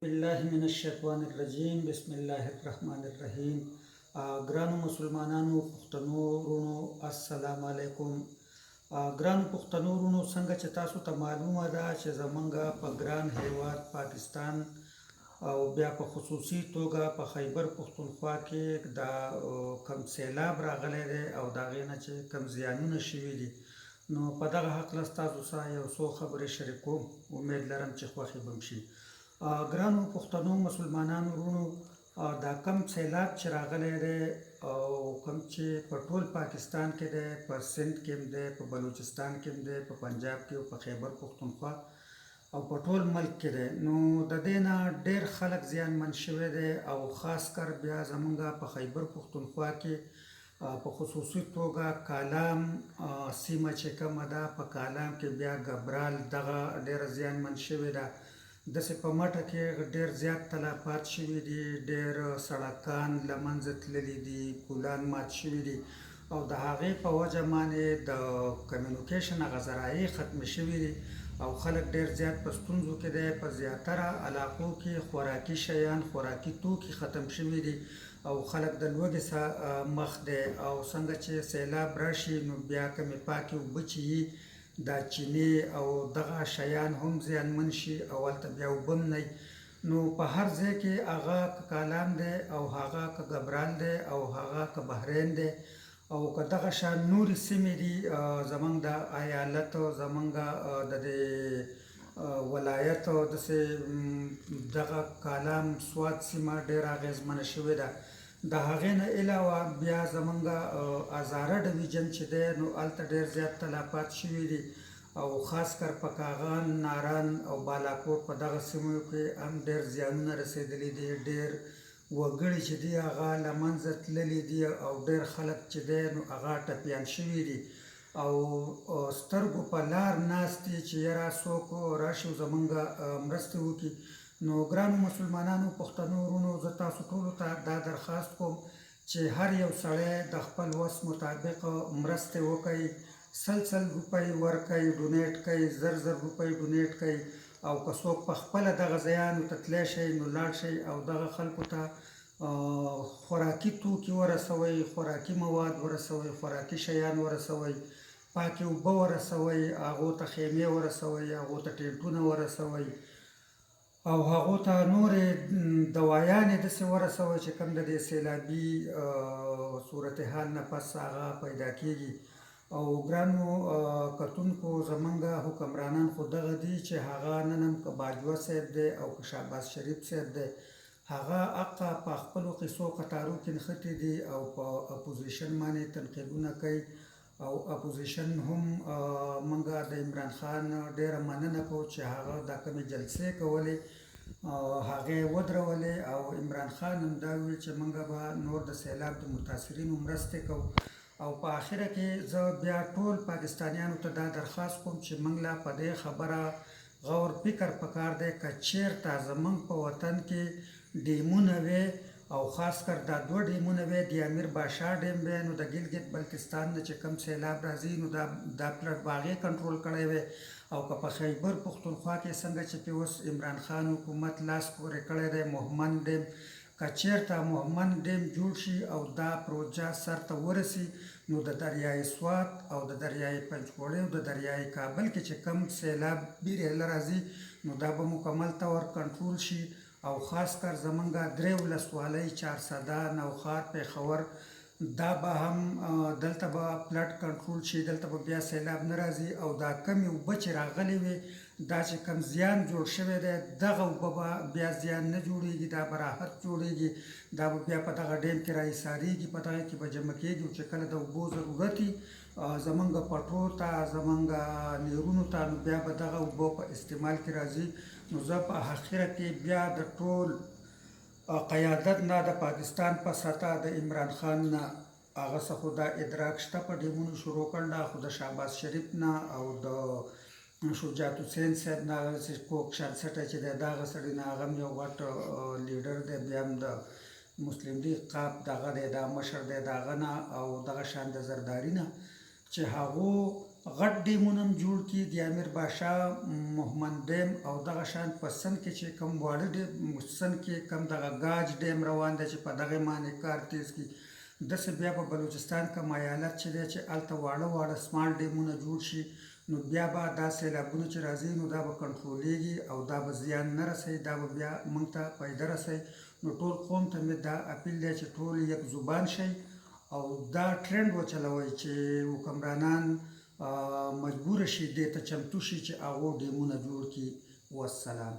بالله من الشیطان الرجیم بسم الله الرحمن الرحیم. ګرانو مسلمانانو پښتنو ورونو السلام علیکم. ګرانو پښتنو ورونو، څنګه چې تاسو ته معلومه ده چې زمونږ په ګران هیواد پاکستان او بیا په خصوصي توګه په خیبر پښتونخوا کې دا کم سیلاب راغلی دی او د هغې نه چې کم زیانونه شوي دي، نو په دغه هکله ستاسو سره یو څو خبرې شریکوم. امید لرم چې خوښې به م شي. ګرانو پښتنو مسلمانانو ورونو، دا کم سیلاب چې راغلی دی او کم چې په ټول پاکستان کې دی، په سند کې هم دی، په بلوچستان کې هم دی، په پنجاب کې او په خیبر پښتونخوا او په ټول ملک کې دی، نو د دې نه ډېر خلک زیانمن شوي دی او خاص کر بیا زمونږ په خیبر پښتونخوا کې په خصوصي توګه کالام سیمه چې کومه ده، په کالام کې بیا ګبرال دغه ډېره زیانمن شوې ده. داسې په مټه کې ډېر زیات تلفات شوي دي، ډېر سړکان له منځه تللي دي، پلان مات شوي دي او د هغې په وجه باندې د کمیونیکیشن هغه ذرایع ختمې شوي دي او خلک ډېر زیات په ستونزو کې دی. په زیاتره علاقو کې خوراکي شیان، خوراکي توکي ختم شوي دي او خلک د لوږې سره مخ دی. او څنګه چې سیلاب راشي نو بیا کومې پاکې اوبه چې وي، دا چینې او دغه شیان هم زیانمن شي او هلته بیا اوبه هم نه، نو په هر ځای کې هغه که کالام دی او هغه که ګبرال دی او هغه که بحرین دی او که دغه شان نورې سیمې دي، زمونږ د ایالت، زمونږ د دې ولایت داسې دغه کالام سوات سیمه ډېره اغېزمنه شوې ده. د هغې نه علاوه بیا زمونږ هزاره ډویژن چې دی نو هلته ډېر زیات تلفات شوي دي او خاص کر په کاغان، ناران او بالاکوټ په دغه سیمو کې هم ډېر زیانونه رسېدلي دي. ډېر وګړي چې دي هغه له منځه تللي دي او ډېر خلک چې دی نو هغه ټپیان شوي دي او سترګو په لار ناست دي چې یاره څوک راشي او زمونږ مرستې وکړي. نو ګرانو مسلمانانو پښتنو ورونو، زه تاسو ټولو ته دا درخواست کوم چې هر یو سړی د خپل وس مطابق مرستې وکړي، سل روپۍ ورکړئ، ډونیټ کړئ، زر روپۍ ډونیټ کړئ او که څوک په خپله دغه ځایانو ته تللی شئ نو لاړ شئ او دغه خلکو ته خوراکي توکي ورسوئ، خوراکي مواد ورسوئ، خوراکي شیان ورسوئ، پاکې اوبه ورسوئ، هغو ته خیمې ورسوئ، هغو ته ټینټونه ورسوئ او هغو ته نورې دوایانې داسې ورسوئ چې کوم د دې سیلابي صورتحال نه پس هغه پیدا کېږي. او ګرانو کتونکو، زمونږ حکمرانان خو دغه دي چې هغه نن هم که باجوه صاحب دی او که شهباز شریف صاحب دی، هغه حقه په خپلو قصو قطارو کې نښتي دي او په اپوزیشن باندې تنقیدونه کوي او اپوزیشن هم موږ د عمران خان ډېره مننه کوو چې هغه دا کومې جلسې کولې هغې ودرولې او عمران خان هم دا ویل چې موږ به نور د سیلاب د متاثرینو مرستې کوو. او په آخره کې زه بیا ټول پاکستانیانو ته دا درخواست کوم چې موږ لا په دې خبره غور فکر پکار دی که چیرته زموږ په وطن کې ډیمونه وی او خاص کر دا دوه ډیمونه وی، د امیر باشا ډیم وی، نو د ګلګت بلتستان نه چې کوم سیلاب راځي نو دا پلټ به هغې کنټرول کړی وی. او که په خیبر پښتونخوا کې څنګه چې پې اوس عمران خان حکومت لاس پورې کړی دی مهمند ډیم، که چیرته مهمند ډیم جوړ شي او دا پروژه سر ته ورسي نو د دریای سوات او د دریای پنجګوړې او د دریای کابل کې چې کم سیلاب بیرېله راځي نو دا به مکمل طور کنټرول شي او خاص کر زمونږ درې ولسوالۍ چارسده، نوښار، پېښور، دا به هم دلته به پلټ کنټرول شي، دلته به بیا سیلاب نه راځي او دا کمې اوبه چې راغلې وي، دا چې کم زیان جوړ شوی دی دغه اوبه به بیا زیان نه جوړېږي، دا به راحت جوړېږي، دا به بیا په دغه ډیم کې راایسارېږي، په دغه کې به جمع کېږي چې کله د اوبو ضرورت وي زمونږ پټرو ته، زمونږ نیرونو ته، نو بیا به دغه اوبه په استعمال کې راځي. نو زه په آخره کې بیا د ټول قیادت نه د پاکستان په سطح د عمران خان نه هغه څه خو دا ادراک شته په ډیمونو شروع کړله، خو د شهباز شریف نه او د شجاعت حسین صاحب نه هغه چې کوک شانسټی چې دی دغه سړي نه هغه هم یو غټ لیډر دی، بیا هم د مسلم لیگ قاب دغه دی، دا مشر دی د هغه نه او دغه شان د زرداري نه چې هغو غټ ډیمونه هم جوړ کړي د امیر باشا محمد ډیم او دغه شان په سند کې چې کوم واړه ډیم سند کې کوم دغه ګاج ډیم روان دی چې په دغه باندې کار تیز کړي. داسې بیا په بلوچستان کوم ایالت چې دی چې هلته واړه واړه سمال ډیمونه جوړ شي، نو بیا به دا سیلابونه چې راځي نو دا به کنټرولېږي او دا به زیان نه رسوي، دا به بیا موږ ته فایده رسوي. نو ټول قوم ته مې دا اپیل دی چې ټول یک زبان شئ او دا ټرینډ وچلوئ چې حکمرانان مجبور شي دې ته چمتو شي چې هغو ډیمونه جوړ کړي. والسلام.